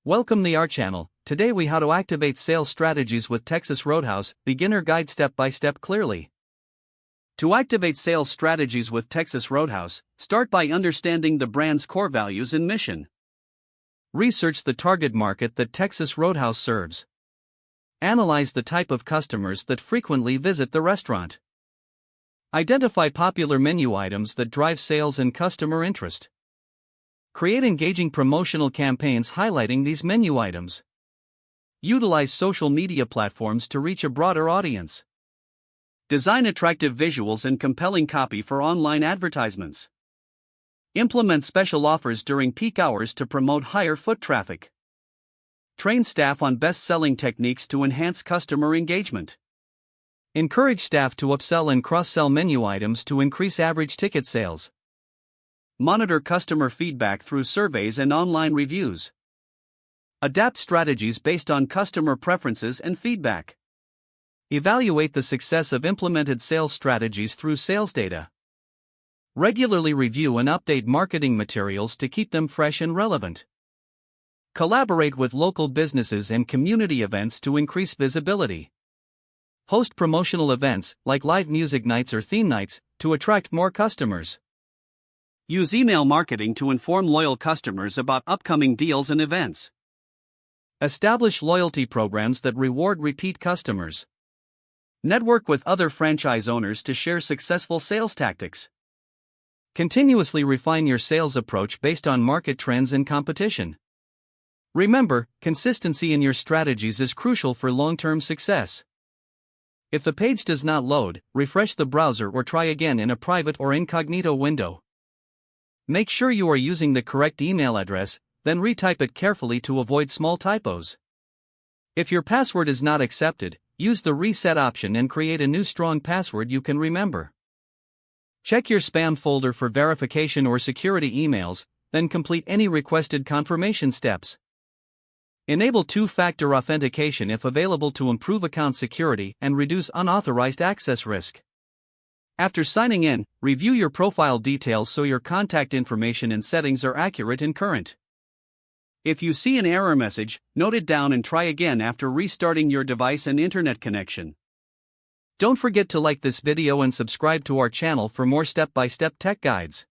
Welcome to our channel. Today we how to activate sales strategies with Texas Roadhouse, beginner guide step by step clearly. To activate sales strategies with Texas Roadhouse, start by understanding the brand's core values and mission. Research the target market that Texas Roadhouse serves. Analyze the type of customers that frequently visit the restaurant. Identify popular menu items that drive sales and customer interest. Create engaging promotional campaigns highlighting these menu items. Utilize social media platforms to reach a broader audience. Design attractive visuals and compelling copy for online advertisements. Implement special offers during peak hours to promote higher foot traffic. Train staff on best-selling techniques to enhance customer engagement. Encourage staff to upsell and cross-sell menu items to increase average ticket sales. Monitor customer feedback through surveys and online reviews. Adapt strategies based on customer preferences and feedback. Evaluate the success of implemented sales strategies through sales data. Regularly review and update marketing materials to keep them fresh and relevant. Collaborate with local businesses and community events to increase visibility. Host promotional events, like live music nights or theme nights, to attract more customers. Use email marketing to inform loyal customers about upcoming deals and events. Establish loyalty programs that reward repeat customers. Network with other franchise owners to share successful sales tactics. Continuously refine your sales approach based on market trends and competition. Remember, consistency in your strategies is crucial for long-term success. If the page does not load, refresh the browser or try again in a private or incognito window. Make sure you are using the correct email address, then retype it carefully to avoid small typos. If your password is not accepted, use the reset option and create a new strong password you can remember. Check your spam folder for verification or security emails, then complete any requested confirmation steps. Enable two-factor authentication if available to improve account security and reduce unauthorized access risk. After signing in, review your profile details so your contact information and settings are accurate and current. If you see an error message, note it down and try again after restarting your device and internet connection. Don't forget to like this video and subscribe to our channel for more step-by-step tech guides.